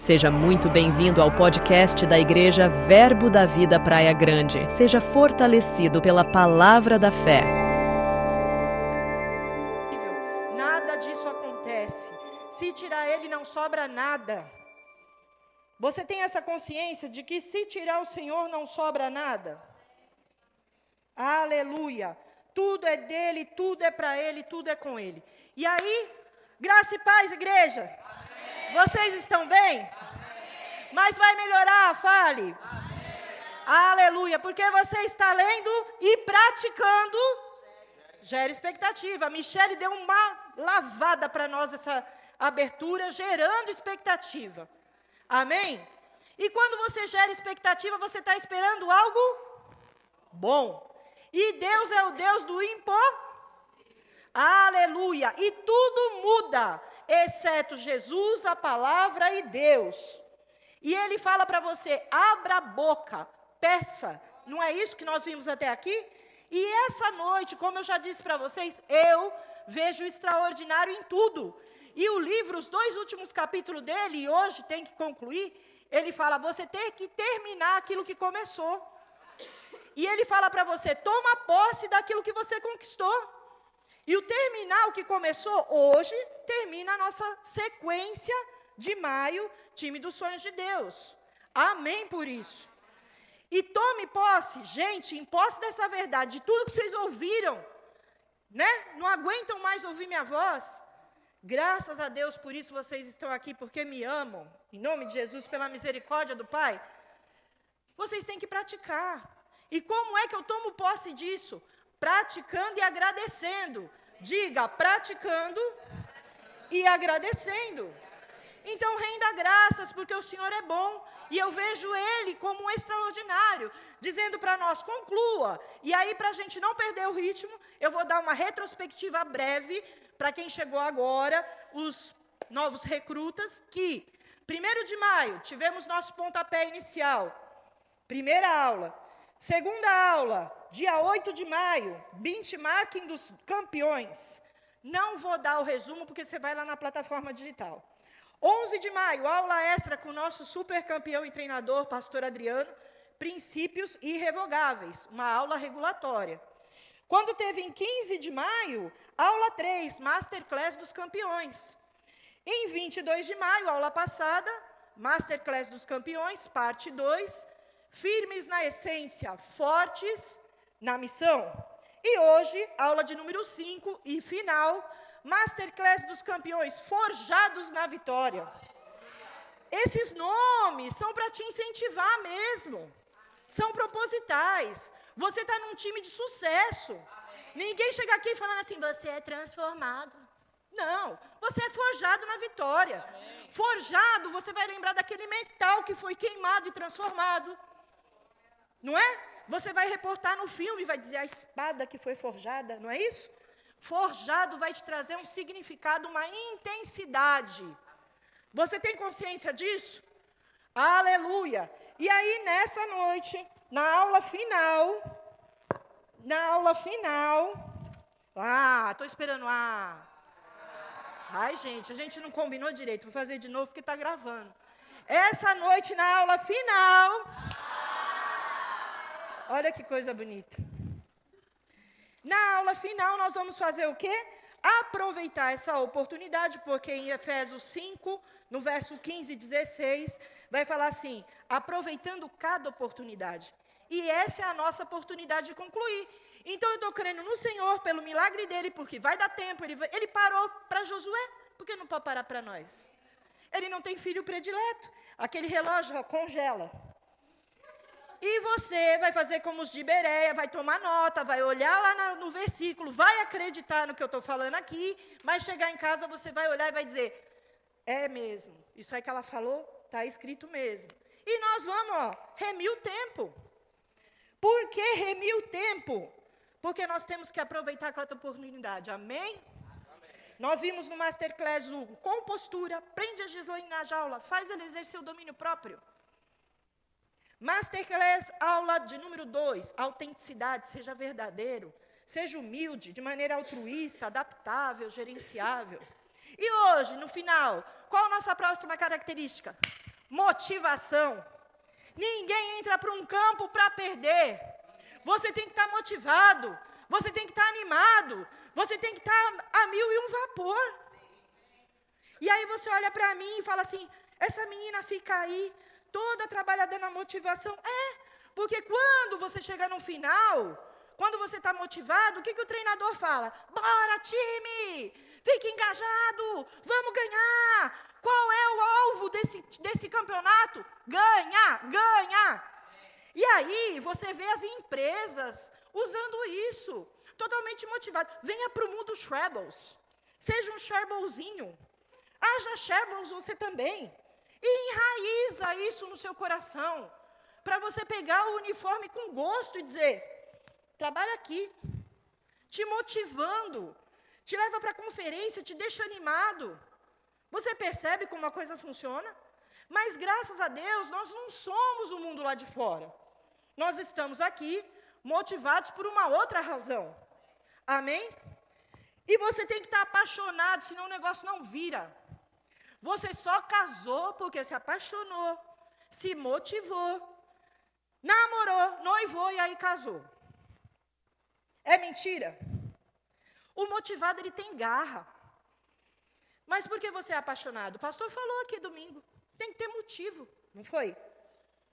Seja muito bem-vindo ao podcast da Igreja Verbo da Vida Praia Grande. Seja fortalecido pela palavra da fé. Nada disso acontece. Se tirar ele, não sobra nada. Você tem essa consciência de que se tirar o Senhor, não sobra nada? Aleluia! Tudo é dele, tudo é para ele, tudo é com ele. E aí, graça e paz, igreja. Amém. Vocês estão bem? Amém. Mas vai melhorar, fale. Amém. Aleluia, porque você está lendo e praticando, gera expectativa. A Michele deu uma lavada para nós essa abertura, gerando expectativa. Amém? E quando você gera expectativa, você está esperando algo bom. E Deus é o Deus do impossível. Aleluia! E tudo muda, exceto Jesus, a palavra e Deus. E Ele fala para você, abra a boca, peça. Não é isso que nós vimos até aqui? E essa noite, como eu já disse para vocês, eu vejo o extraordinário em tudo. E o livro, os 2 últimos capítulos dele, e hoje tem que concluir, ele fala, você tem que terminar aquilo que começou. E ele fala para você, toma posse daquilo que você conquistou. E o terminar o que começou, hoje, termina a nossa sequência de maio, time dos sonhos de Deus. Amém por isso. E tome posse, gente, em posse dessa verdade, de tudo que vocês ouviram, né? Não aguentam mais ouvir minha voz. Graças a Deus, por isso vocês estão aqui, porque me amam. Em nome de Jesus, pela misericórdia do Pai. Vocês têm que praticar. E como é que eu tomo posse disso? Praticando e agradecendo. Diga, praticando e agradecendo. Então, renda graças, porque o Senhor é bom. E eu vejo Ele como um extraordinário, dizendo para nós, conclua. E aí, para a gente não perder o ritmo, eu vou dar uma retrospectiva breve, para quem chegou agora, os novos recrutas, que 1º de maio, tivemos nosso pontapé inicial. Primeira aula. Segunda aula, dia 8 de maio, benchmarking dos campeões. Não vou dar o resumo, porque você vai lá na plataforma digital. 11 de maio, aula extra com o nosso super campeão e treinador, pastor Adriano, princípios irrevogáveis, uma aula regulatória. Quando teve em 15 de maio, aula 3, masterclass dos campeões. Em 22 de maio, aula passada, masterclass dos campeões, parte 2, firmes na essência, fortes na missão. E hoje, aula de número 5 e final, masterclass dos campeões, forjados na vitória. Esses nomes são para te incentivar mesmo. São propositais. Você está num time de sucesso. Ninguém chega aqui falando assim, você é transformado. Não, você é forjado na vitória. Forjado, você vai lembrar daquele metal que foi queimado e transformado. Não é? Você vai reportar no filme, vai dizer a espada que foi forjada, não é isso? Forjado vai te trazer um significado, uma intensidade. Você tem consciência disso? Aleluia! E aí, nessa noite, na aula final, estou esperando, ai, gente, a gente não combinou direito, vou fazer de novo porque está gravando. Essa noite, na aula final, olha que coisa bonita. Na aula final, nós vamos fazer o quê? Aproveitar essa oportunidade, porque em Efésios 5, no verso 15 e 16, vai falar assim, aproveitando cada oportunidade. E essa é a nossa oportunidade de concluir. Então, eu estou crendo no Senhor, pelo milagre dele, porque vai dar tempo. Ele parou para Josué, por que não pode parar para nós? Ele não tem filho predileto. Aquele relógio, congela. E você vai fazer como os de Bereia, vai tomar nota, vai olhar lá no versículo, vai acreditar no que eu estou falando aqui, mas chegar em casa você vai olhar e vai dizer, é mesmo, isso aí que ela falou, está escrito mesmo. E nós vamos, remir o tempo. Por que remir o tempo? Porque nós temos que aproveitar cada oportunidade, amém? Nós vimos no Masterclass 1, com postura, prende a Gislaine na jaula, faz ela exercer o domínio próprio. Masterclass, aula de número 2, autenticidade, seja verdadeiro, seja humilde, de maneira altruísta, adaptável, gerenciável. E hoje, no final, qual a nossa próxima característica? motivação. Ninguém entra para um campo para perder. Você tem que estar motivado, você tem que estar animado, você tem que estar a 1001 vapor. E aí você olha para mim e fala assim, essa menina fica aí, toda trabalhada na motivação. Porque quando você chega no final, quando você está motivado, o que o treinador fala? Bora, time! Fique engajado! Vamos ganhar! Qual é o alvo desse campeonato? Ganhar! E aí, você vê as empresas usando isso, totalmente motivado. Venha para o mundo Shareables. Seja um Shareablezinho. Haja Shareables você também. E enraiza isso no seu coração. Para você pegar o uniforme com gosto e dizer, trabalha aqui. Te motivando. Te leva para a conferência, te deixa animado. Você percebe como a coisa funciona? Mas graças a Deus, nós não somos o mundo lá de fora. Nós estamos aqui motivados por uma outra razão. Amém? E você tem que estar apaixonado, senão o negócio não vira. Você só casou porque se apaixonou, se motivou, namorou, noivou e aí casou. É mentira? O motivado, ele tem garra. Mas por que você é apaixonado? O pastor falou aqui domingo. Tem que ter motivo, não foi?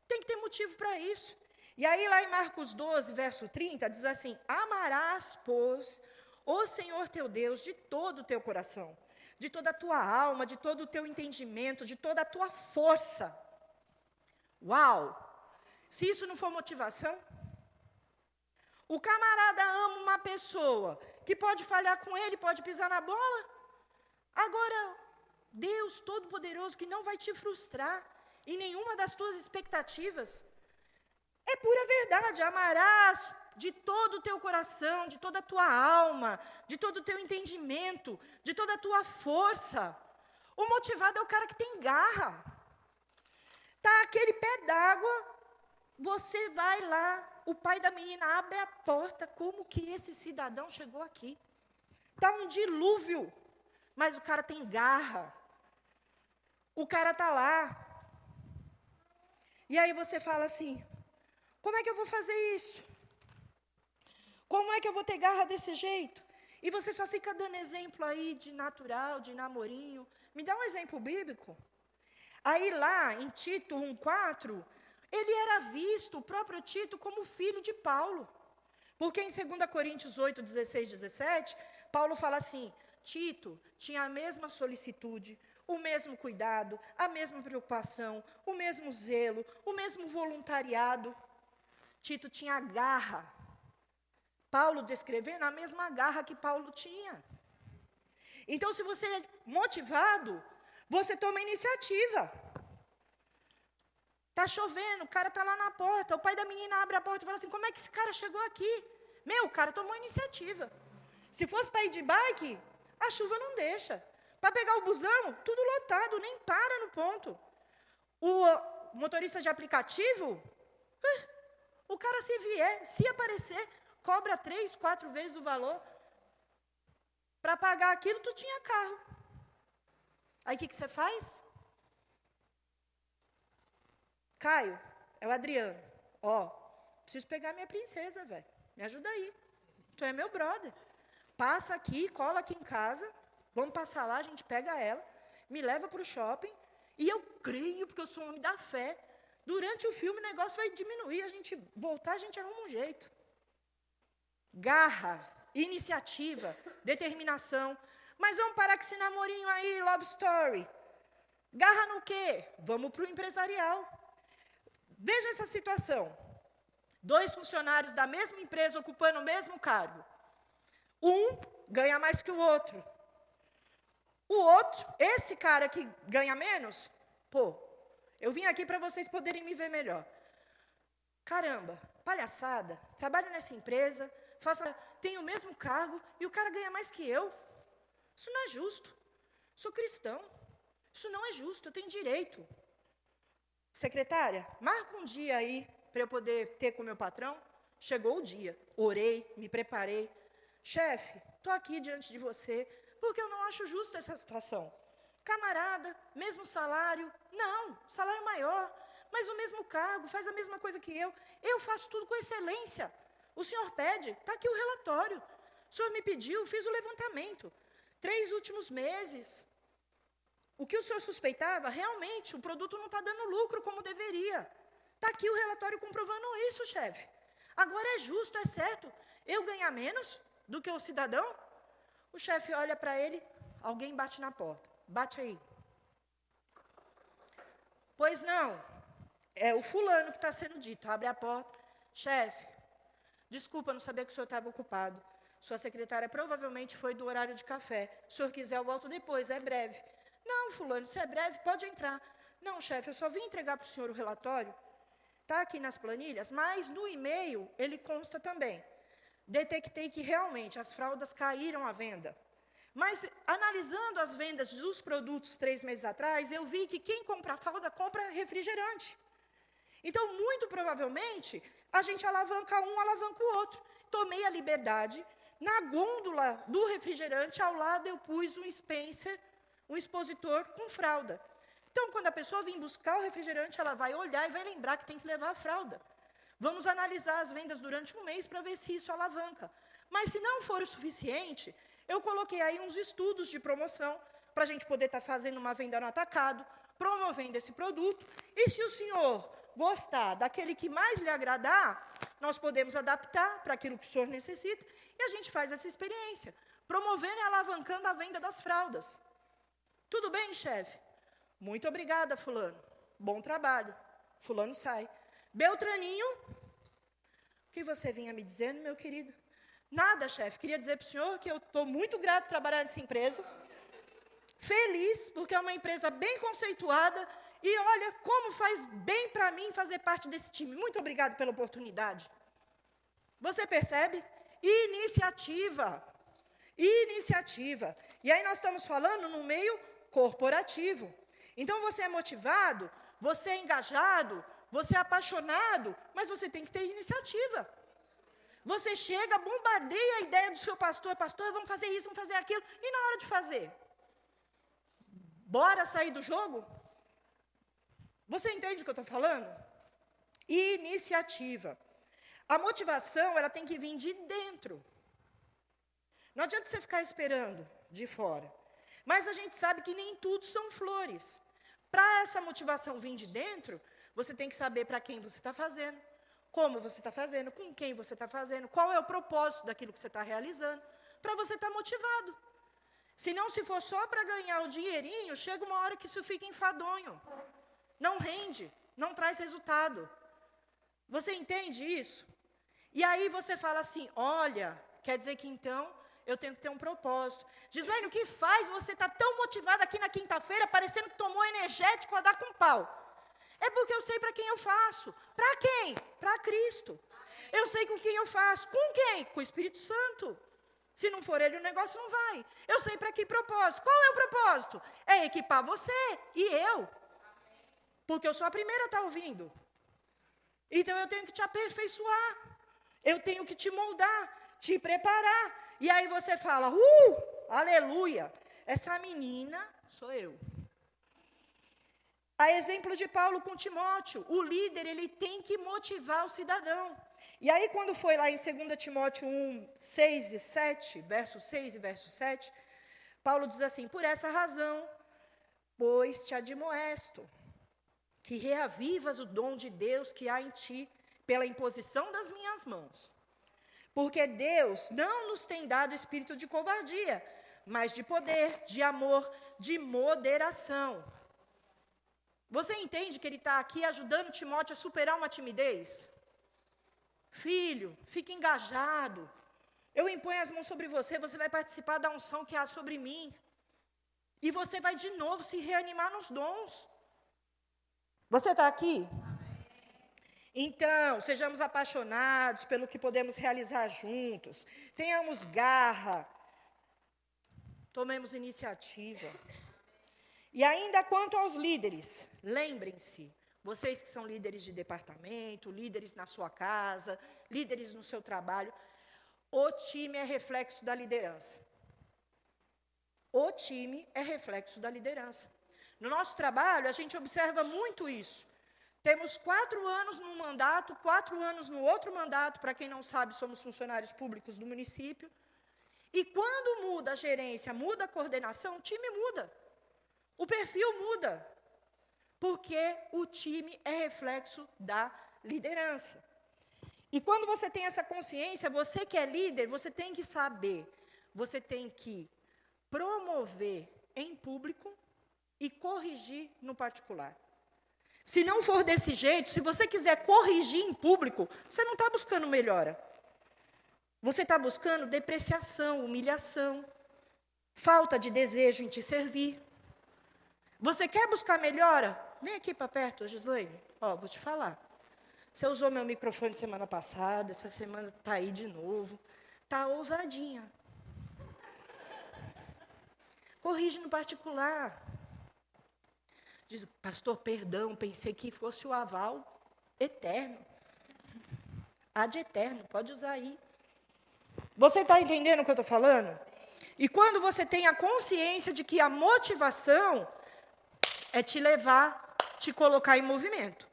Tem que ter motivo para isso. E aí lá em Marcos 12, verso 30, diz assim, amarás, pois, o Senhor teu Deus de todo o teu coração, de toda a tua alma, de todo o teu entendimento, de toda a tua força. Uau! Se isso não for motivação, o camarada ama uma pessoa que pode falhar com ele, pode pisar na bola. Agora, Deus Todo-Poderoso que não vai te frustrar em nenhuma das tuas expectativas. É pura verdade, amarás de todo o teu coração, de toda a tua alma, de todo o teu entendimento, de toda a tua força. O motivado é o cara que tem garra. Tá aquele pé d'água, você vai lá, o pai da menina abre a porta, como que esse cidadão chegou aqui? Tá um dilúvio, mas o cara tem garra. O cara tá lá. E aí você fala assim, como é que eu vou fazer isso? Como é que eu vou ter garra desse jeito? E você só fica dando exemplo aí de natural, de namorinho. Me dá um exemplo bíblico. Aí lá em Tito 1,4, ele era visto, o próprio Tito, como filho de Paulo. Porque em 2 Coríntios 8, 16, 17, Paulo fala assim, Tito tinha a mesma solicitude, o mesmo cuidado, a mesma preocupação, o mesmo zelo, o mesmo voluntariado. Tito tinha garra. Paulo descrevendo a mesma garra que Paulo tinha. Então, se você é motivado, você toma iniciativa. Está chovendo, o cara está lá na porta, o pai da menina abre a porta e fala assim, como é que esse cara chegou aqui? O cara tomou iniciativa. Se fosse para ir de bike, a chuva não deixa. Para pegar o busão, tudo lotado, nem para no ponto. O motorista de aplicativo, o cara se vier, se aparecer, cobra 3, 4 vezes o valor. Para pagar aquilo, tu tinha carro. Aí o que você faz? Caio, é o Adriano. Preciso pegar minha princesa, velho. Me ajuda aí. Tu é meu brother. Passa aqui, cola aqui em casa. Vamos passar lá, a gente pega ela, me leva para o shopping. E eu creio, porque eu sou um homem da fé. Durante o filme o negócio vai diminuir. A gente voltar, a gente arruma um jeito. Garra, iniciativa, determinação. Mas vamos parar com esse namorinho aí, love story. Garra no quê? Vamos para o empresarial. Veja essa situação. 2 funcionários da mesma empresa ocupando o mesmo cargo. Um ganha mais que o outro. O outro, esse cara que ganha menos, eu vim aqui para vocês poderem me ver melhor. Caramba, palhaçada, trabalho nessa empresa, tenho o mesmo cargo e o cara ganha mais que eu. Isso não é justo. Sou cristão. Isso não é justo, eu tenho direito. Secretária, marca um dia aí para eu poder ter com o meu patrão. Chegou o dia, orei, me preparei. Chefe, estou aqui diante de você, porque eu não acho justo essa situação. Camarada, mesmo salário. Não, salário maior, mas o mesmo cargo, faz a mesma coisa que eu. Eu faço tudo com excelência. O senhor pede, está aqui o relatório. O senhor me pediu, fiz o levantamento. 3 últimos meses. O que o senhor suspeitava, realmente, o produto não está dando lucro como deveria. Está aqui o relatório comprovando isso, chefe. Agora é justo, é certo, eu ganhar menos do que o cidadão? O chefe olha para ele, alguém bate na porta. Bate aí. Pois não, é o fulano que está sendo dito. Abre a porta. Chefe, desculpa, não sabia que o senhor estava ocupado. Sua secretária provavelmente foi do horário de café. Se o senhor quiser, eu volto depois, é breve. Não, fulano, se é breve, pode entrar. Não, chefe, eu só vim entregar para o senhor o relatório. Está aqui nas planilhas, mas no e-mail ele consta também. Detectei que realmente as fraldas caíram à venda. Mas, analisando as vendas dos produtos 3 meses atrás, eu vi que quem compra fralda, compra refrigerante. Então, muito provavelmente, a gente alavanca um, alavanca o outro. Tomei a liberdade, na gôndola do refrigerante, ao lado eu pus um Spencer, um expositor com fralda. Então, quando a pessoa vir buscar o refrigerante, ela vai olhar e vai lembrar que tem que levar a fralda. Vamos analisar as vendas durante um mês para ver se isso alavanca. Mas, se não for o suficiente, eu coloquei aí uns estudos de promoção, para a gente poder estar fazendo uma venda no atacado, promovendo esse produto. E se o senhor gostar daquele que mais lhe agradar, nós podemos adaptar para aquilo que o senhor necessita, e a gente faz essa experiência, promovendo e alavancando a venda das fraldas. Tudo bem, chefe? Muito obrigada, fulano. Bom trabalho. Fulano sai. Beltraninho, o que você vinha me dizendo, meu querido? Nada, chefe. Queria dizer para o senhor que eu estou muito grato de trabalhar nessa empresa. Feliz, porque é uma empresa bem conceituada. E olha como faz bem para mim fazer parte desse time. Muito obrigado pela oportunidade. Você percebe? Iniciativa. Iniciativa. E aí nós estamos falando no meio corporativo. Então você é motivado, você é engajado, você é apaixonado, mas você tem que ter iniciativa. Você chega, bombardeia a ideia do seu pastor, vamos fazer isso, vamos fazer aquilo, e na hora de fazer? Bora sair do jogo? Você entende o que eu estou falando? Iniciativa. A motivação, ela tem que vir de dentro. Não adianta você ficar esperando de fora. Mas a gente sabe que nem tudo são flores. Para essa motivação vir de dentro, você tem que saber para quem você está fazendo, como você está fazendo, com quem você está fazendo, qual é o propósito daquilo que você está realizando, para você estar motivado. Se não, se for só para ganhar o dinheirinho, chega uma hora que isso fica enfadonho. Não rende, não traz resultado. Você entende isso? E aí você fala assim, olha, quer dizer que então eu tenho que ter um propósito. Gislaine, o que faz você estar tão motivada aqui na quinta-feira, parecendo que tomou energético a dar com pau? É porque eu sei para quem eu faço. Para quem? Para Cristo. Eu sei com quem eu faço. Com quem? Com o Espírito Santo. Se não for ele, o negócio não vai. Eu sei para que propósito. Qual é o propósito? É equipar você e eu. Porque eu sou a primeira a estar ouvindo. Então eu tenho que te aperfeiçoar. Eu tenho que te moldar, te preparar. E aí você fala, aleluia, essa menina sou eu. A exemplo de Paulo com Timóteo, o líder, ele tem que motivar o cidadão. E aí, quando foi lá em 2 Timóteo 1, 6 e 7, verso 6 e verso 7, Paulo diz assim, por essa razão, pois te admoesto, que reavivas o dom de Deus que há em ti, pela imposição das minhas mãos. Porque Deus não nos tem dado espírito de covardia, mas de poder, de amor, de moderação. Você entende que ele está aqui ajudando Timóteo a superar uma timidez? Filho, fique engajado. Eu imponho as mãos sobre você, você vai participar da unção que há sobre mim. E você vai de novo se reanimar nos dons. Você está aqui? Então, sejamos apaixonados pelo que podemos realizar juntos. Tenhamos garra. Tomemos iniciativa. E ainda quanto aos líderes, lembrem-se, vocês que são líderes de departamento, líderes na sua casa, líderes no seu trabalho, o time é reflexo da liderança. O time é reflexo da liderança. No nosso trabalho, a gente observa muito isso. Temos 4 anos num mandato, 4 anos no outro mandato. Para quem não sabe, somos funcionários públicos do município. E quando muda a gerência, muda a coordenação, o time muda. O perfil muda. Porque o time é reflexo da liderança. E quando você tem essa consciência, você que é líder, você tem que saber, você tem que promover em público e corrigir no particular. Se não for desse jeito, se você quiser corrigir em público, você não está buscando melhora. Você está buscando depreciação, humilhação, falta de desejo em te servir. Você quer buscar melhora? Vem aqui para perto, Gislaine. Vou te falar. Você usou meu microfone semana passada, essa semana está aí de novo. Está ousadinha. Corrige no particular. Diz, pastor, perdão, pensei que fosse o aval eterno. Ad eterno, pode usar aí. Você está entendendo o que eu estou falando? E quando você tem a consciência de que a motivação é te levar, te colocar em movimento.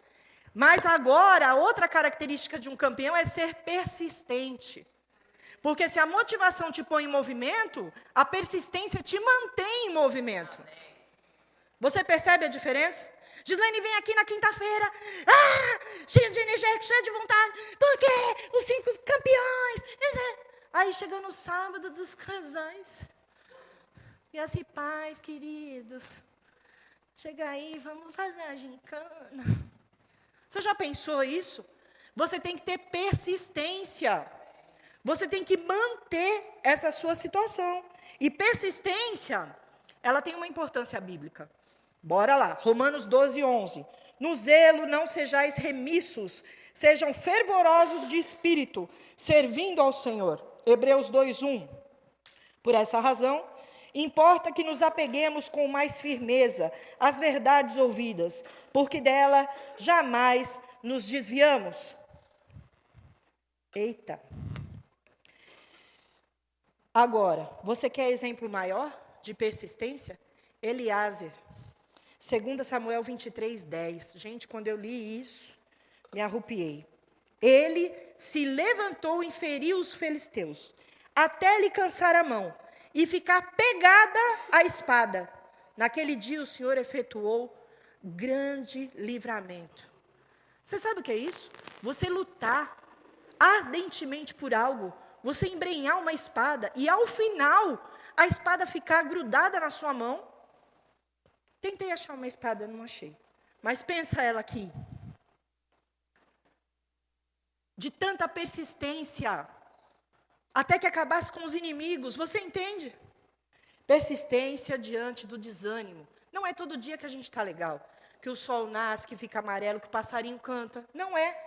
Mas agora, a outra característica de um campeão é ser persistente. Porque se a motivação te põe em movimento, a persistência te mantém em movimento. Você percebe a diferença? Gislaine vem aqui na quinta-feira, cheia de energia, cheia de vontade, porque os 5 campeões. Aí chega no sábado dos casais. E assim, pais queridos, chega aí, vamos fazer a gincana. Você já pensou isso? Você tem que ter persistência. Você tem que manter essa sua situação. E persistência, ela tem uma importância bíblica. Bora lá, Romanos 12, 11. No zelo não sejais remissos, sejam fervorosos de espírito, servindo ao Senhor. Hebreus 2, 1. Por essa razão, importa que nos apeguemos com mais firmeza às verdades ouvidas, porque dela jamais nos desviamos. Eita. Agora, você quer exemplo maior de persistência? Eliázer. 2 Samuel 23, 10. Gente, quando eu li isso, me arrupiei. Ele se levantou e feriu os filisteus, até lhe cansar a mão, e ficar pegada à espada. Naquele dia o Senhor efetuou grande livramento. Você sabe o que é isso? Você lutar ardentemente por algo, você embrenhar uma espada, e ao final, a espada ficar grudada na sua mão. Tentei achar uma espada, não achei. Mas pensa ela aqui. De tanta persistência, até que acabasse com os inimigos, você entende? Persistência diante do desânimo. Não é todo dia que a gente está legal, que o sol nasce, que fica amarelo, que o passarinho canta. Não é.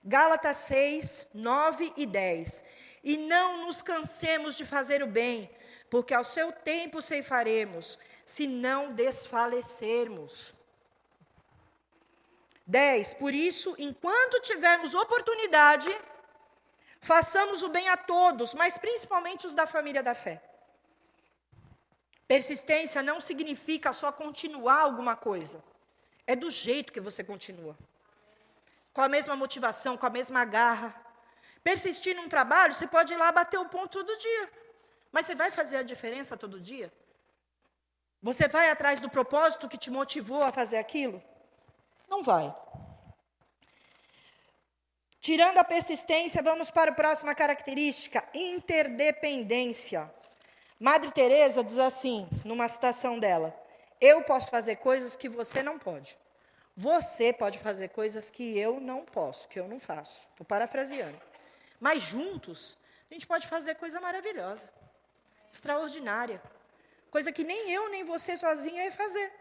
Gálatas 6, 9 e 10. E não nos cansemos de fazer o bem, porque ao seu tempo ceifaremos, se não desfalecermos. 10. Por isso, enquanto tivermos oportunidade, façamos o bem a todos, mas principalmente os da família da fé. Persistência não significa só continuar alguma coisa. É do jeito que você continua. Com a mesma motivação, com a mesma garra. Persistir num trabalho, você pode ir lá bater o ponto todo dia. Mas você vai fazer a diferença todo dia? Você vai atrás do propósito que te motivou a fazer aquilo? Não vai. Tirando a persistência, vamos para a próxima característica, interdependência. Madre Teresa diz assim, numa citação dela, eu posso fazer coisas que você não pode. Você pode fazer coisas que eu não posso, que eu não faço. Estou parafraseando. Mas juntos, a gente pode fazer coisa maravilhosa, extraordinária. Coisa que nem eu, nem você sozinho ia fazer.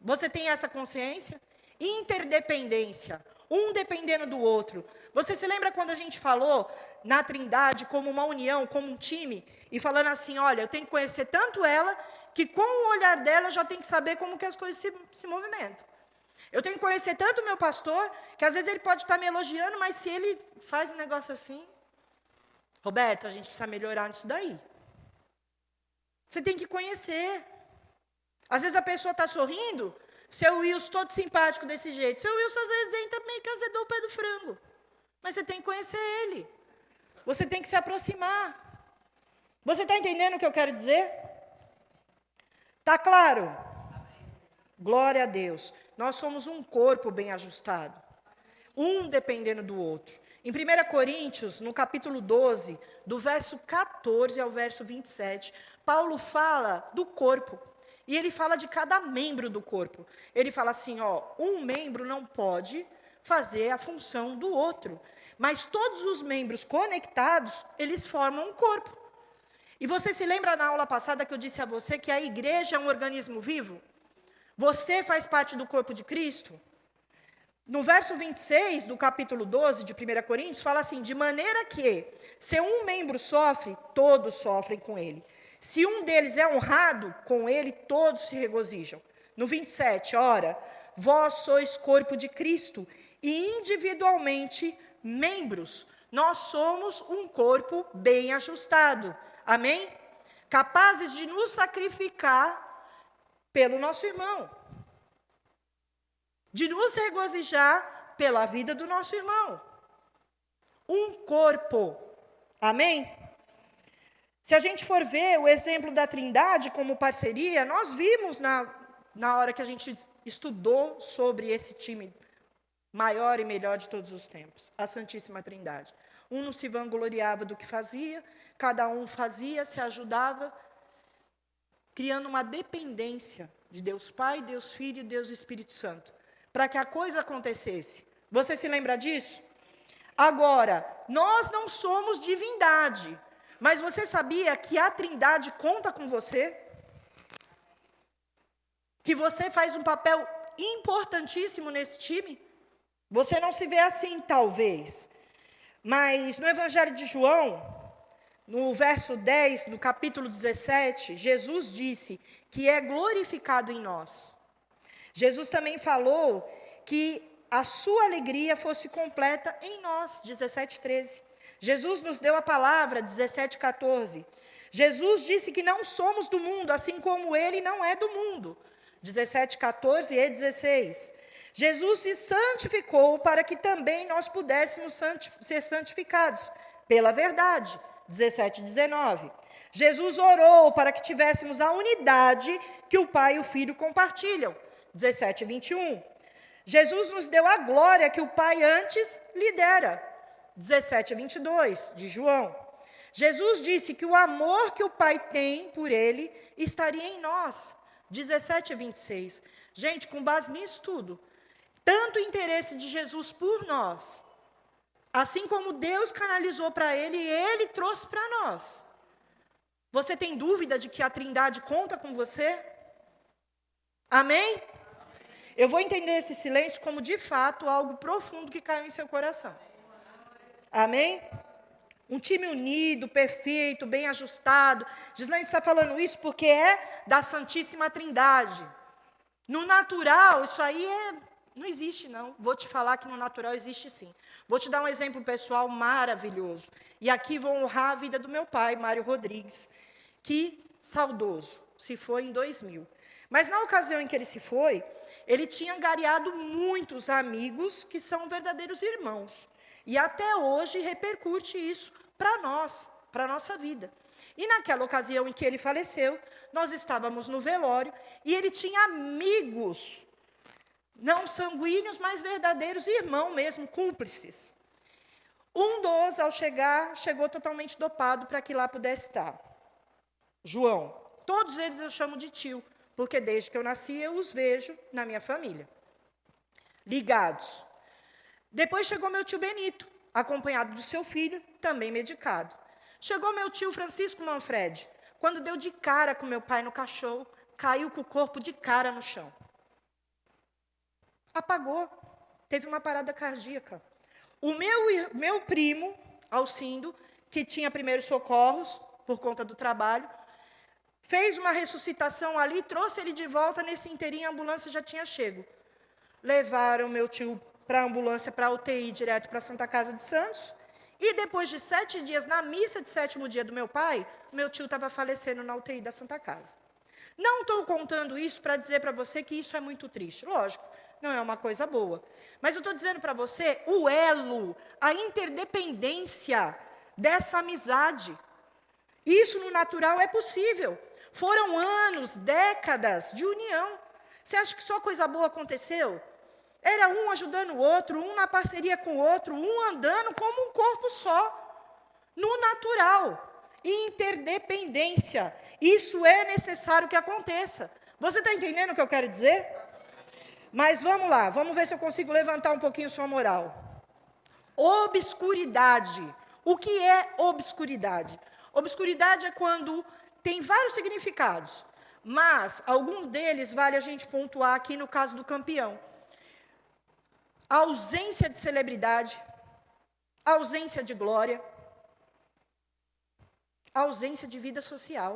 Você tem essa consciência? Interdependência. Um dependendo do outro. Você se lembra quando a gente falou na Trindade como uma união, como um time, e falando assim, olha, eu tenho que conhecer tanto ela, que com o olhar dela eu já tenho que saber como que as coisas se movimentam. Eu tenho que conhecer tanto o meu pastor, que às vezes ele pode estar me elogiando, mas se ele faz um negócio assim, Roberto, a gente precisa melhorar nisso daí. Você tem que conhecer. Às vezes a pessoa está sorrindo, seu Wilson todo simpático desse jeito. Seu Wilson às vezes entra meio que azedou o pé do frango. Mas você tem que conhecer ele. Você tem que se aproximar. Você está entendendo o que eu quero dizer? Está claro? Glória a Deus. Nós somos um corpo bem ajustado. Um dependendo do outro. Em 1 Coríntios, no capítulo 12, do verso 14 ao verso 27, Paulo fala do corpo. E ele fala de cada membro do corpo. Ele fala assim, um membro não pode fazer a função do outro. Mas todos os membros conectados, eles formam um corpo. E você se lembra na aula passada que eu disse a você que a igreja é um organismo vivo? Você faz parte do corpo de Cristo? No verso 26 do capítulo 12 de 1 Coríntios, fala assim, de maneira que, se um membro sofre, todos sofrem com ele. Se um deles é honrado, com ele todos se regozijam. No 27, ora, vós sois corpo de Cristo, e individualmente membros. Nós somos um corpo bem ajustado. Amém? Capazes de nos sacrificar pelo nosso irmão. De nos regozijar pela vida do nosso irmão. Um corpo. Amém? Se a gente for ver o exemplo da Trindade como parceria, nós vimos na hora que a gente estudou sobre esse time maior e melhor de todos os tempos, a Santíssima Trindade. Um não se vangloriava do que fazia, cada um fazia, se ajudava, criando uma dependência de Deus Pai, Deus Filho e Deus Espírito Santo, para que a coisa acontecesse. Você se lembra disso? Agora, nós não somos divindade, mas você sabia que a Trindade conta com você? Que você faz um papel importantíssimo nesse time? Você não se vê assim, talvez. Mas no Evangelho de João, no verso 10, no capítulo 17, Jesus disse que é glorificado em nós. Jesus também falou que a sua alegria fosse completa em nós, 17:13. Jesus nos deu a palavra, 17:14. Jesus disse que não somos do mundo, assim como ele não é do mundo, 17:14 e 16. Jesus se santificou para que também nós pudéssemos ser santificados pela verdade, 17:19. Jesus orou para que tivéssemos a unidade que o Pai e o Filho compartilham, 17:21. Jesus nos deu a glória que o Pai antes lhe dera, 17:22, de João. Jesus disse que o amor que o Pai tem por ele estaria em nós, 17:26. Gente, com base nisso tudo, tanto o interesse de Jesus por nós, assim como Deus canalizou para ele, ele trouxe para nós. Você tem dúvida de que a Trindade conta com você? Amém? Eu vou entender esse silêncio como, de fato, algo profundo que caiu em seu coração. Amém? Um time unido, perfeito, bem ajustado. Gislaine está falando isso porque é da Santíssima Trindade. No natural, isso aí não existe, não. Vou te falar que no natural existe sim. Vou te dar um exemplo pessoal maravilhoso. E aqui vou honrar a vida do meu pai, Mário Rodrigues, que, saudoso, se foi em 2000. Mas na ocasião em que ele se foi, ele tinha angariado muitos amigos que são verdadeiros irmãos. E até hoje repercute isso para nós, para a nossa vida. E naquela ocasião em que ele faleceu, nós estávamos no velório e ele tinha amigos, não sanguíneos, mas verdadeiros irmãos mesmo, cúmplices. Um dos, ao chegar, chegou totalmente dopado para que lá pudesse estar. João. Todos eles eu chamo de tio, porque desde que eu nasci eu os vejo na minha família. Ligados. Depois chegou meu tio Benito, acompanhado do seu filho, também medicado. Chegou meu tio Francisco Manfredi. Quando deu de cara com meu pai no caixão, caiu com o corpo de cara no chão. Apagou. Teve uma parada cardíaca. O meu primo, Alcindo, que tinha primeiros socorros, por conta do trabalho, fez uma ressuscitação ali, trouxe ele de volta, nesse inteirinho a ambulância já tinha chego. Levaram meu tio para a ambulância, para a UTI, direto para a Santa Casa de Santos, E depois de 7 dias, na missa de 7º dia do meu pai, meu tio estava falecendo na UTI da Santa Casa. Não estou contando isso para dizer para você que isso é muito triste. Lógico, não é uma coisa boa. Mas eu estou dizendo para você o elo, a interdependência dessa amizade. Isso no natural é possível. Foram anos, décadas de união. Você acha que só coisa boa aconteceu? Era um ajudando o outro, um na parceria com o outro, um andando como um corpo só. No natural. Interdependência. Isso é necessário que aconteça. Você está entendendo o que eu quero dizer? Mas vamos lá, vamos ver se eu consigo levantar um pouquinho sua moral. Obscuridade. O que é obscuridade? Obscuridade é quando tem vários significados, mas alguns deles vale a gente pontuar aqui no caso do campeão. A ausência de celebridade, a ausência de glória, a ausência de vida social.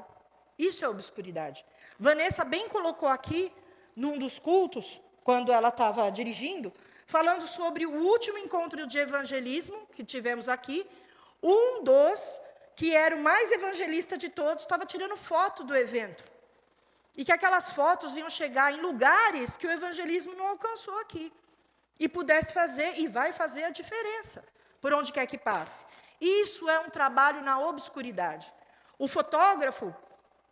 Isso é obscuridade. Vanessa bem colocou aqui, num dos cultos, quando ela estava dirigindo, falando sobre o último encontro de evangelismo que tivemos aqui. Um dos que era o mais evangelista de todos estava tirando foto do evento. E que aquelas fotos iam chegar em lugares que o evangelismo não alcançou aqui. E pudesse fazer, e vai fazer a diferença, por onde quer que passe. Isso é um trabalho na obscuridade. O fotógrafo,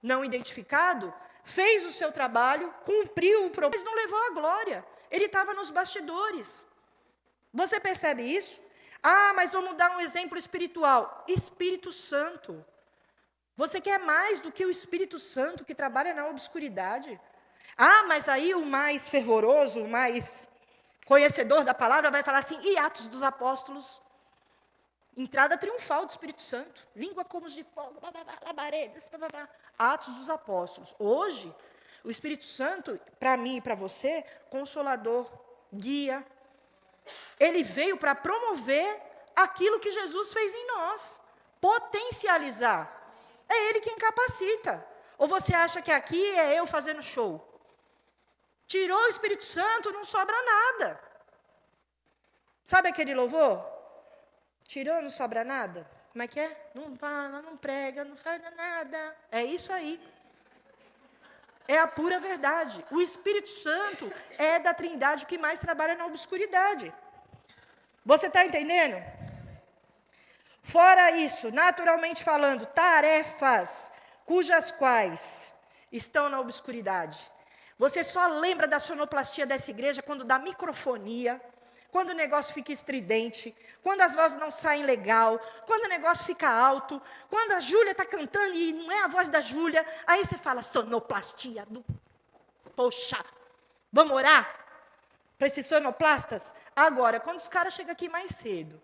não identificado, fez o seu trabalho, cumpriu o propósito, mas não levou a glória. Ele estava nos bastidores. Você percebe isso? Ah, mas vamos dar um exemplo espiritual. Espírito Santo. Você quer mais do que o Espírito Santo que trabalha na obscuridade? Ah, mas aí o mais fervoroso, o mais conhecedor da palavra vai falar assim, e Atos dos Apóstolos? Entrada triunfal do Espírito Santo. Língua como de fogo, labaredas, Atos dos Apóstolos. Hoje, o Espírito Santo, para mim e para você, consolador, guia. Ele veio para promover aquilo que Jesus fez em nós. Potencializar. É Ele quem capacita. Ou você acha que aqui é eu fazendo show? Tirou o Espírito Santo, não sobra nada. Sabe aquele louvor? Tirou, não sobra nada? Como é que é? Não fala, não prega, não faz nada. É isso aí. É a pura verdade. O Espírito Santo é da Trindade que mais trabalha na obscuridade. Você está entendendo? Fora isso, naturalmente falando, tarefas cujas quais estão na obscuridade. Você só lembra da sonoplastia dessa igreja quando dá microfonia, quando o negócio fica estridente, quando as vozes não saem legal, quando o negócio fica alto, quando a Júlia está cantando e não é a voz da Júlia, aí você fala, sonoplastia do... Poxa, vamos orar para esses sonoplastas? Agora, quando os caras chegam aqui mais cedo,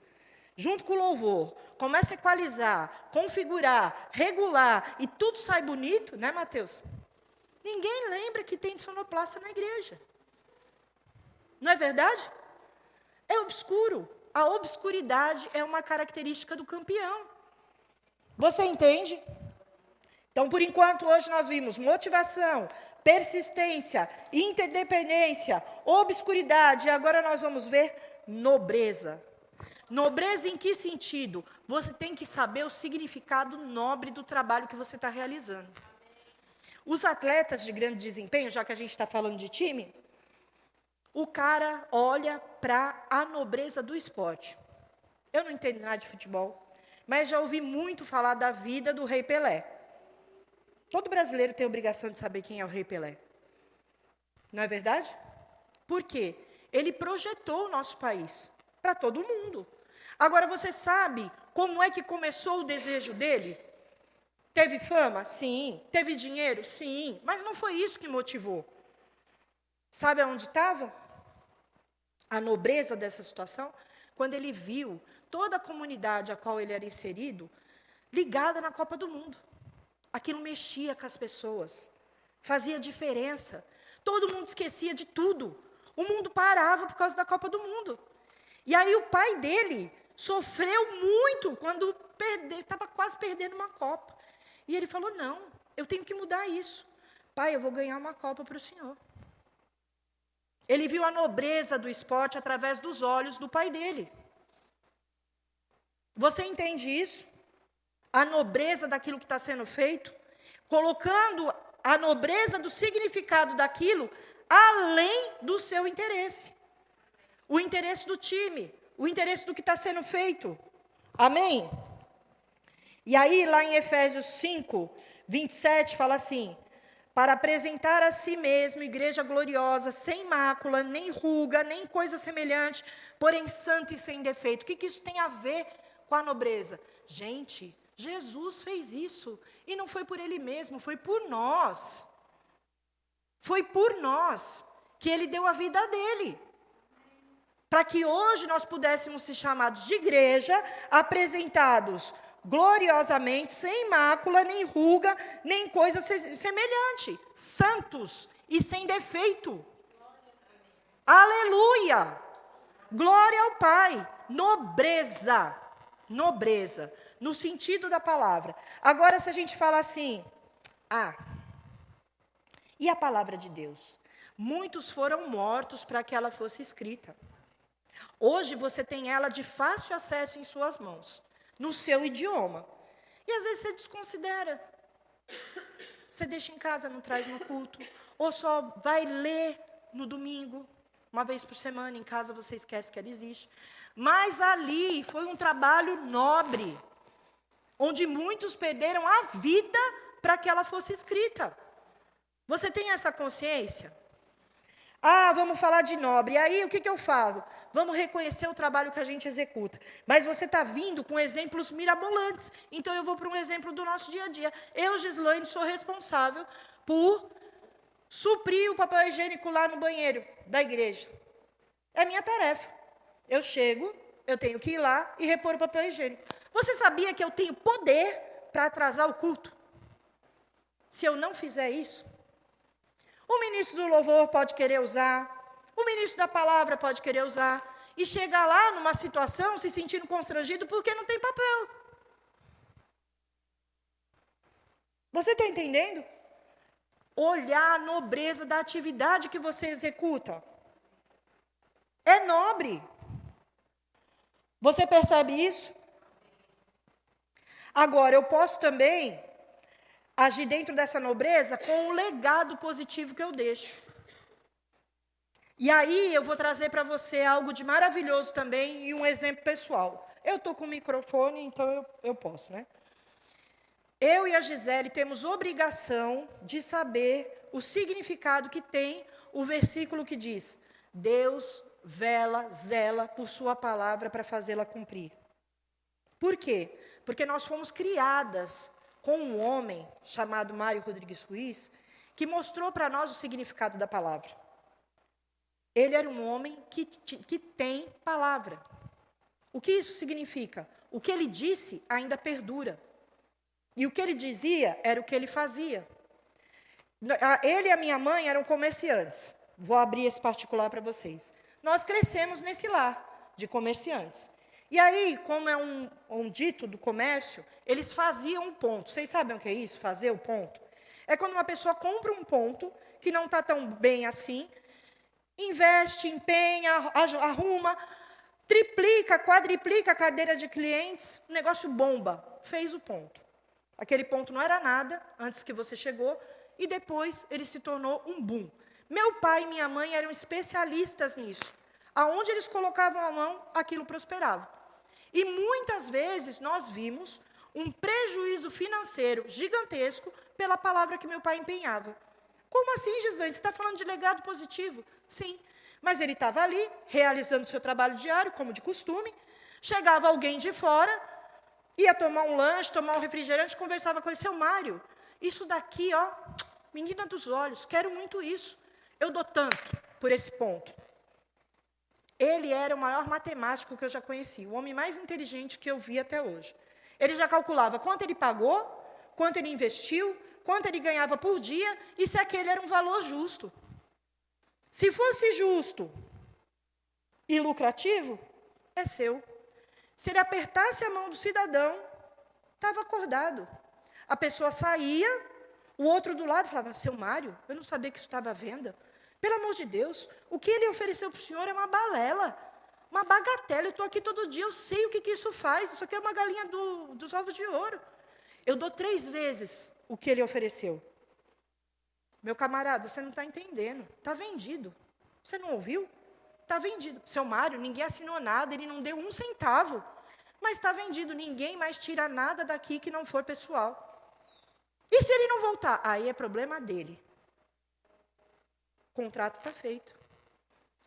junto com o louvor, começa a equalizar, configurar, regular, e tudo sai bonito, né, Mateus? Ninguém lembra que tem sonoplasta na igreja. Não é verdade? É obscuro. A obscuridade é uma característica do campeão. Você entende? Então, por enquanto, hoje nós vimos motivação, persistência, interdependência, obscuridade, e agora nós vamos ver nobreza. Nobreza em que sentido? Você tem que saber o significado nobre do trabalho que você está realizando. Os atletas de grande desempenho, já que a gente está falando de time, o cara olha para a nobreza do esporte. Eu não entendo nada de futebol, mas já ouvi muito falar da vida do Rei Pelé. Todo brasileiro tem a obrigação de saber quem é o Rei Pelé. Não é verdade? Por quê? Ele projetou o nosso país para todo mundo. Agora, você sabe como é que começou o desejo dele? Teve fama? Sim. Teve dinheiro? Sim. Mas não foi isso que motivou. Sabe aonde estava a nobreza dessa situação? Quando ele viu toda a comunidade a qual ele era inserido ligada na Copa do Mundo. Aquilo mexia com as pessoas, fazia diferença. Todo mundo esquecia de tudo. O mundo parava por causa da Copa do Mundo. E aí o pai dele sofreu muito quando estava quase perdendo uma Copa. E ele falou, não, eu tenho que mudar isso. Pai, eu vou ganhar uma Copa para o senhor. Ele viu a nobreza do esporte através dos olhos do pai dele. Você entende isso? A nobreza daquilo que está sendo feito? Colocando a nobreza do significado daquilo além do seu interesse. O interesse do time, o interesse do que está sendo feito. Amém? E aí, lá em Efésios 5, 27, fala assim: para apresentar a si mesmo igreja gloriosa, sem mácula, nem ruga, nem coisa semelhante, porém santa e sem defeito. O que isso tem a ver com a nobreza? Gente, Jesus fez isso, e não foi por Ele mesmo, foi por nós. Foi por nós que Ele deu a vida dEle. Para que hoje nós pudéssemos ser chamados de igreja, apresentados gloriosamente, sem mácula, nem ruga, nem coisa semelhante, santos e sem defeito. Aleluia! Glória ao Pai. Nobreza, nobreza, no sentido da palavra. Agora, se a gente fala assim, e a palavra de Deus? Muitos foram mortos para que ela fosse escrita. Hoje você tem ela de fácil acesso em suas mãos, no seu idioma. E às vezes você desconsidera. Você deixa em casa, não traz no culto. Ou só vai ler no domingo, uma vez por semana, em casa você esquece que ela existe. Mas ali foi um trabalho nobre, onde muitos perderam a vida para que ela fosse escrita. Você tem essa consciência? Vamos falar de nobre. E aí, o que eu falo? Vamos reconhecer o trabalho que a gente executa. Mas você está vindo com exemplos mirabolantes. Então, eu vou para um exemplo do nosso dia a dia. Eu, Gislaine, sou responsável por suprir o papel higiênico lá no banheiro da igreja. É minha tarefa. Eu chego, eu tenho que ir lá e repor o papel higiênico. Você sabia que eu tenho poder para atrasar o culto? Se eu não fizer isso? O ministro do louvor pode querer usar, o ministro da palavra pode querer usar, e chega lá numa situação se sentindo constrangido porque não tem papel. Você está entendendo? Olhar a nobreza da atividade que você executa. É nobre. Você percebe isso? Agora, eu posso também agir dentro dessa nobreza com o legado positivo que eu deixo. E aí eu vou trazer para você algo de maravilhoso também e um exemplo pessoal. Eu estou com o microfone, então eu posso, né? Eu e a Gisele temos obrigação de saber o significado que tem o versículo que diz: Deus zela por sua palavra para fazê-la cumprir. Por quê? Porque nós fomos criadas com um homem chamado Mário Rodrigues Ruiz, que mostrou para nós o significado da palavra. Ele era um homem que tem palavra. O que isso significa? O que ele disse ainda perdura. E o que ele dizia era o que ele fazia. Ele e a minha mãe eram comerciantes. Vou abrir esse particular para vocês. Nós crescemos nesse lar de comerciantes. E aí, como é um dito do comércio, eles faziam um ponto. Vocês sabem o que é isso, fazer o ponto? É quando uma pessoa compra um ponto, que não está tão bem assim, investe, empenha, arruma, triplica, quadriplica a carteira de clientes, o negócio bomba, fez o ponto. Aquele ponto não era nada antes que você chegou, e depois ele se tornou um boom. Meu pai e minha mãe eram especialistas nisso. Aonde eles colocavam a mão, aquilo prosperava. E muitas vezes nós vimos um prejuízo financeiro gigantesco pela palavra que meu pai empenhava. Como assim, Gislaine? Você está falando de legado positivo? Sim, mas ele estava ali, realizando o seu trabalho diário, como de costume. Chegava alguém de fora, ia tomar um lanche, tomar um refrigerante, conversava com ele: seu Mário, isso daqui, menina dos olhos, quero muito isso. Eu dou tanto por esse ponto. Ele era o maior matemático que eu já conheci, o homem mais inteligente que eu vi até hoje. Ele já calculava quanto ele pagou, quanto ele investiu, quanto ele ganhava por dia, e se aquele era um valor justo. Se fosse justo e lucrativo, é seu. Se ele apertasse a mão do cidadão, estava acordado. A pessoa saía, o outro do lado falava: seu Mário, eu não sabia que isso estava à venda. Pelo amor de Deus, o que ele ofereceu para o senhor é uma balela. uma bagatela, eu estou aqui todo dia, eu sei o que isso faz, isso aqui é uma galinha dos ovos de ouro. Eu dou 3 vezes o que ele ofereceu. Meu camarada, você não está entendendo, está vendido. Você não ouviu? Está vendido. Seu Mário, ninguém assinou nada, ele não deu 1 centavo. Mas está vendido, ninguém mais tira nada daqui que não for pessoal. E se ele não voltar? Aí é problema dele. O contrato está feito.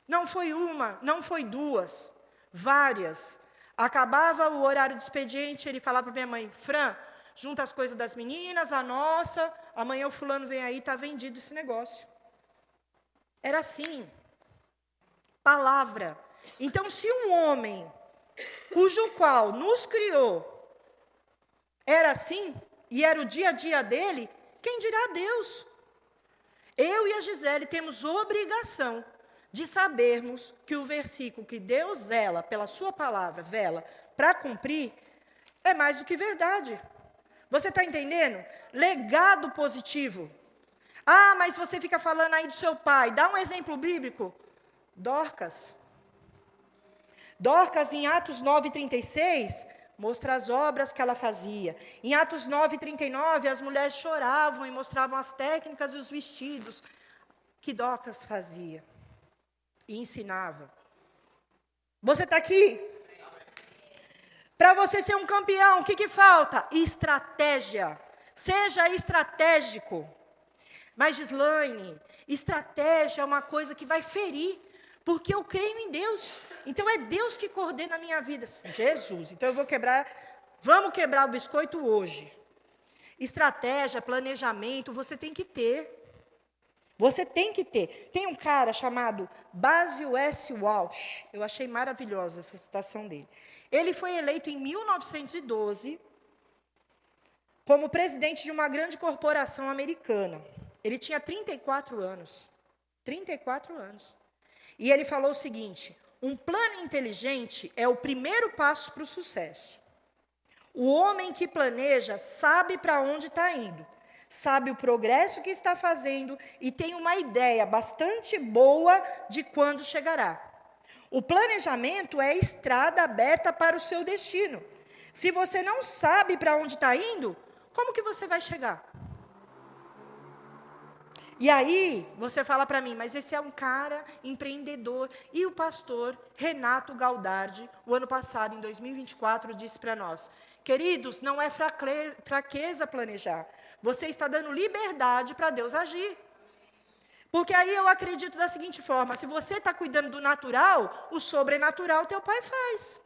Não foi uma, não foi 2, várias. Acabava o horário do expediente, ele falava para minha mãe, Fran, junta as coisas das meninas, a nossa, amanhã o fulano vem aí, está vendido esse negócio. Era assim. Palavra. Então, se um homem, cujo qual nos criou, era assim, e era o dia a dia dele, quem dirá Deus? Eu e a Gisele temos obrigação de sabermos que o versículo que Deus zela, pela sua palavra, vela, para cumprir, é mais do que verdade. Você está entendendo? Legado positivo. Ah, mas você fica falando aí do seu pai. Dá um exemplo bíblico. Dorcas. Dorcas, em Atos 9:36, mostra as obras que ela fazia. Em Atos 9:39, as mulheres choravam e mostravam as técnicas e os vestidos que Dorcas fazia e ensinava. Você está aqui? Para você ser um campeão, o que falta? Estratégia. Seja estratégico. Mas, Gislaine, estratégia é uma coisa que vai ferir, porque eu creio em Deus. Então, é Deus que coordena a minha vida. Jesus, então vamos quebrar o biscoito hoje. Estratégia, planejamento, você tem que ter. Você tem que ter. Tem um cara chamado Basil S. Walsh. Eu achei maravilhosa essa citação dele. Ele foi eleito em 1912 como presidente de uma grande corporação americana. Ele tinha 34 anos. 34 anos. E ele falou o seguinte: um plano inteligente é o primeiro passo para o sucesso. O homem que planeja sabe para onde está indo, sabe o progresso que está fazendo e tem uma ideia bastante boa de quando chegará. O planejamento é a estrada aberta para o seu destino. Se você não sabe para onde está indo, como que você vai chegar? E aí, você fala para mim, mas esse é um cara empreendedor. E o pastor Renato Galdardi, o ano passado, em 2024, disse para nós, queridos, não é fraqueza planejar. Você está dando liberdade para Deus agir. Porque aí eu acredito da seguinte forma, se você está cuidando do natural, o sobrenatural teu pai faz.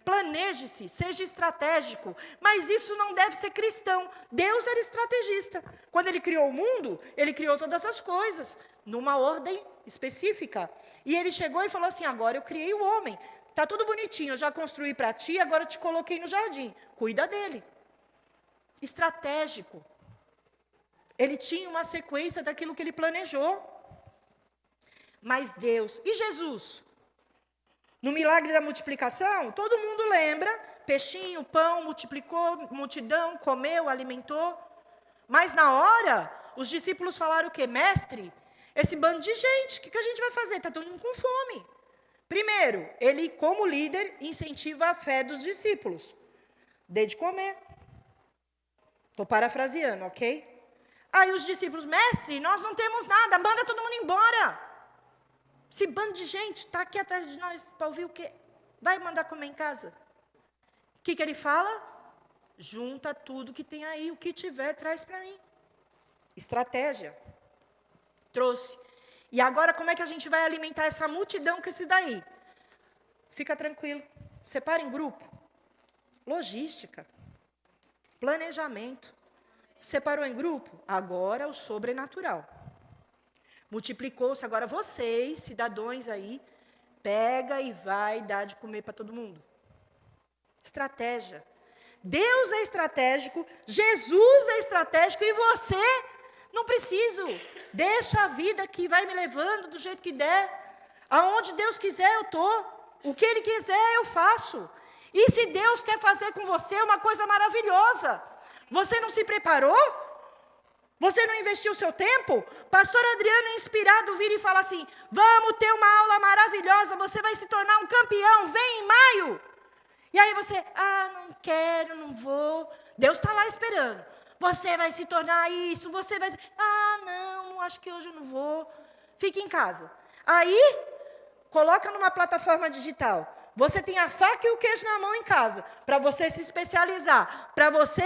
Planeje-se, seja estratégico, mas isso não deve ser cristão. Deus era estrategista. Quando ele criou o mundo, ele criou todas as coisas, numa ordem específica. E ele chegou e falou assim, agora eu criei o homem. Está tudo bonitinho, eu já construí para ti, agora eu te coloquei no jardim. Cuida dele. Estratégico. Ele tinha uma sequência daquilo que ele planejou. Mas Deus, e Jesus? No milagre da multiplicação, todo mundo lembra, peixinho, pão, multiplicou, multidão, comeu, alimentou. Mas na hora, os discípulos falaram o quê? Mestre, esse bando de gente, o que a gente vai fazer? Está todo mundo com fome. Primeiro, ele, como líder, incentiva a fé dos discípulos. Dê de comer. Estou parafraseando, ok? Aí os discípulos, mestre, nós não temos nada, manda todo mundo embora. Esse bando de gente está aqui atrás de nós para ouvir o quê? Vai mandar comer em casa? O que ele fala? Junta tudo que tem aí, o que tiver, traz para mim. Estratégia. Trouxe. E agora como é que a gente vai alimentar essa multidão com esse daí? Fica tranquilo. Separa em grupo. Logística. Planejamento. Separou em grupo? Agora o sobrenatural. Multiplicou-se, agora vocês, cidadãos aí, pega e vai dar de comer para todo mundo. Estratégia. Deus é estratégico, Jesus é estratégico e você não preciso. Deixa a vida que vai me levando do jeito que der. Aonde Deus quiser eu estou. O que Ele quiser eu faço. E se Deus quer fazer com você uma coisa maravilhosa, você não se preparou? Você não investiu o seu tempo? Pastor Adriano, inspirado, vira e fala assim, vamos ter uma aula maravilhosa, você vai se tornar um campeão, vem em maio. E aí você, não quero, não vou. Deus está lá esperando. Você vai se tornar isso, você vai... não, acho que hoje eu não vou. Fique em casa. Aí, coloca numa plataforma digital. Você tem a faca e o queijo na mão em casa, para você se especializar, para você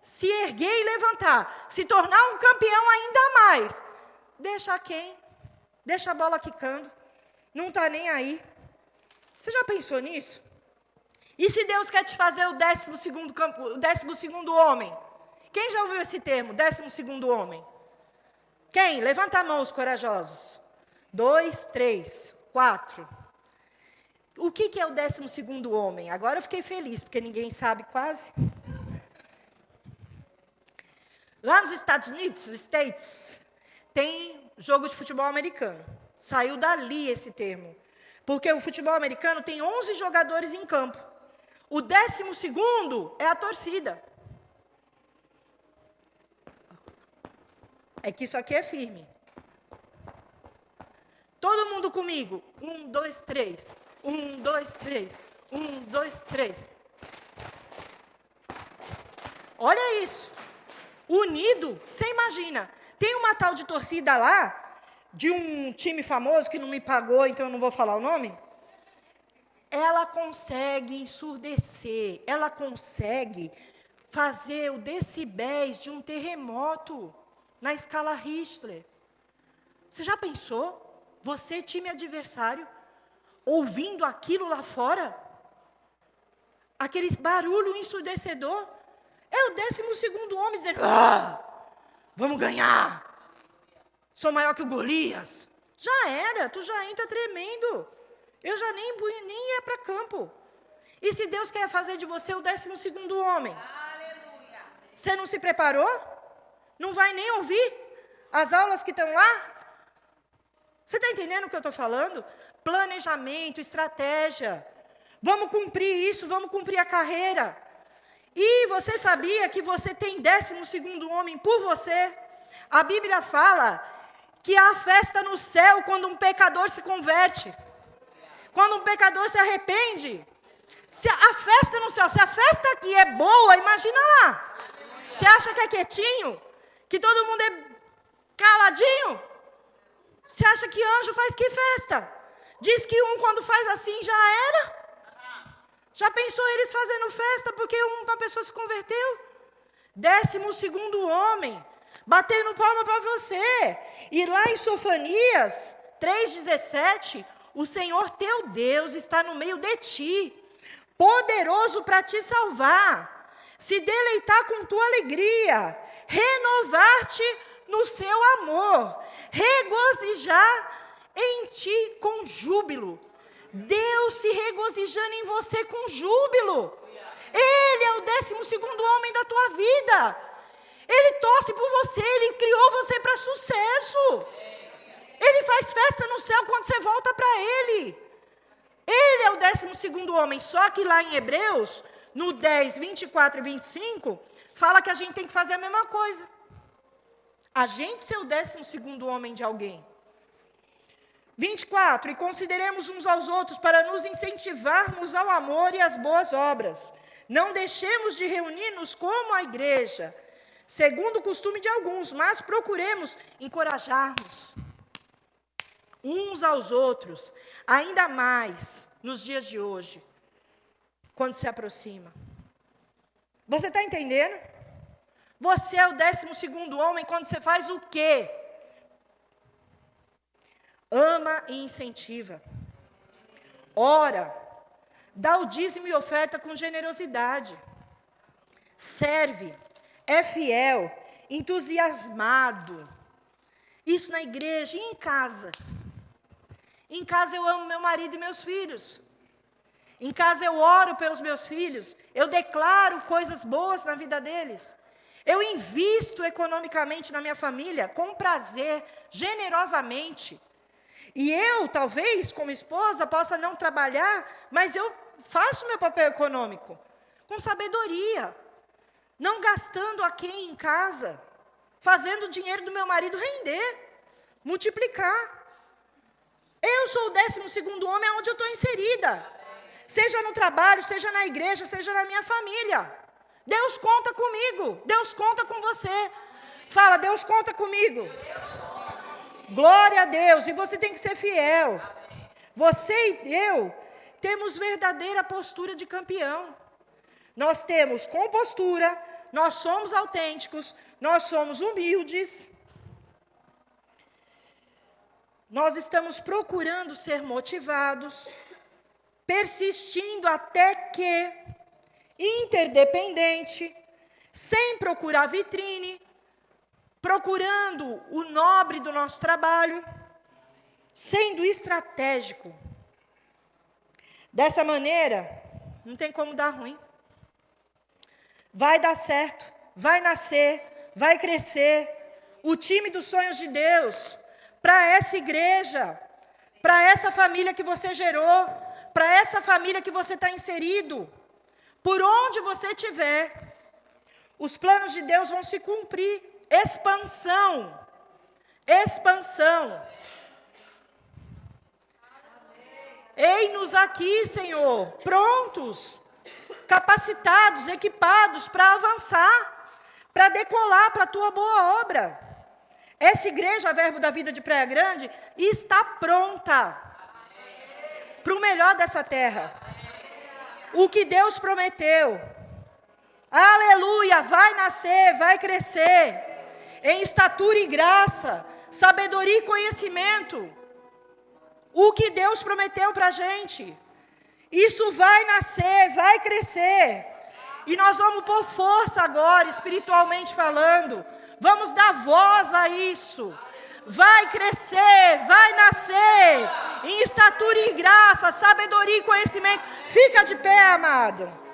se erguer e levantar, se tornar um campeão ainda mais. Deixa quem? Deixa a bola quicando. Não está nem aí. Você já pensou nisso? E se Deus quer te fazer o 12º homem? Quem já ouviu esse termo, 12º homem? Quem? Levanta a mão, os corajosos. 2, 3, 4. O que é o 12º homem? Agora eu fiquei feliz, porque ninguém sabe quase. Lá nos Estados Unidos, os States, tem jogo de futebol americano. Saiu dali esse termo. Porque o futebol americano tem 11 jogadores em campo. O 12º é a torcida. É que isso aqui é firme. Todo mundo comigo. 1, 2, 3. 1, 2, 3. 1, 2, 3. Olha isso. Unido, você imagina. Tem uma tal de torcida lá, de um time famoso que não me pagou, então eu não vou falar o nome. Ela consegue ensurdecer, ela consegue fazer o decibéis de um terremoto na escala Richter. Você já pensou? Você, time adversário, ouvindo aquilo lá fora? Aquele barulho ensurdecedor? É o 12º homem dizendo, vamos ganhar. Sou maior que o Golias. Já era, tu já entra tremendo. Eu já nem ia para campo. E se Deus quer fazer de você o 12º homem? Aleluia. Você não se preparou? Não vai nem ouvir as aulas que estão lá? Você está entendendo o que eu estou falando? Planejamento, estratégia. Vamos cumprir isso, vamos cumprir a carreira. E você sabia que você tem 12º homem por você? A Bíblia fala que há festa no céu quando um pecador se converte. Quando um pecador se arrepende. Se a festa no céu, se a festa aqui é boa, imagina lá. Você acha que é quietinho? Que todo mundo é caladinho? Você acha que anjo faz que festa? Diz que quando faz assim já era? Já pensou eles fazendo festa porque uma pessoa se converteu? 12º homem, batendo palma para você. E lá em Sofonias 3,17, o Senhor teu Deus está no meio de ti, poderoso para te salvar, se deleitar com tua alegria, renovar-te no seu amor, regozijar em ti com júbilo. Deus se regozijando em você com júbilo. Ele é o 12º homem da tua vida. Ele torce por você, ele criou você para sucesso. Ele faz festa no céu quando você volta para ele. Ele é o 12º homem. Só que lá em Hebreus, no 10, 24 e 25, fala que a gente tem que fazer a mesma coisa. A gente ser o 12º homem de alguém. 24, e consideremos uns aos outros para nos incentivarmos ao amor e às boas obras. Não deixemos de reunir-nos como a igreja, segundo o costume de alguns, mas procuremos encorajar-nos uns aos outros, ainda mais nos dias de hoje, quando se aproxima. Você está entendendo? Você é o 12º homem quando você faz o quê? Ama e incentiva. Ora, dá o dízimo e oferta com generosidade. Serve, é fiel, entusiasmado. Isso na igreja e em casa. Em casa eu amo meu marido e meus filhos. Em casa eu oro pelos meus filhos. Eu declaro coisas boas na vida deles. Eu invisto economicamente na minha família, com prazer, generosamente. E eu, talvez, como esposa, possa não trabalhar, mas eu faço meu papel econômico, com sabedoria, não gastando a quem em casa, fazendo o dinheiro do meu marido render, multiplicar. Eu sou o 12º homem onde eu estou inserida. Seja no trabalho, seja na igreja, seja na minha família. Deus conta comigo, Deus conta com você. Fala, Deus conta comigo. Glória a Deus, e você tem que ser fiel. Você e eu temos verdadeira postura de campeão. Nós temos compostura, nós somos autênticos, nós somos humildes. Nós estamos procurando ser motivados, persistindo até que, interdependente, sem procurar vitrine, procurando o nobre do nosso trabalho, sendo estratégico. Dessa maneira, não tem como dar ruim. Vai dar certo, vai nascer, vai crescer. O time dos sonhos de Deus, para essa igreja, para essa família que você gerou, para essa família que você está inserido, por onde você estiver, os planos de Deus vão se cumprir. Expansão, expansão. Ei-nos aqui, Senhor, prontos, capacitados, equipados para avançar, para decolar para a Tua boa obra. Essa igreja, a Verbo da Vida de Praia Grande, está pronta para o melhor dessa terra. O que Deus prometeu, aleluia, vai nascer, vai crescer, em estatura e graça, sabedoria e conhecimento. O que Deus prometeu para a gente, isso vai nascer, vai crescer. E nós vamos pôr força agora, espiritualmente falando. Vamos dar voz a isso. Vai crescer, vai nascer, em estatura e graça, sabedoria e conhecimento. Fica de pé, amado.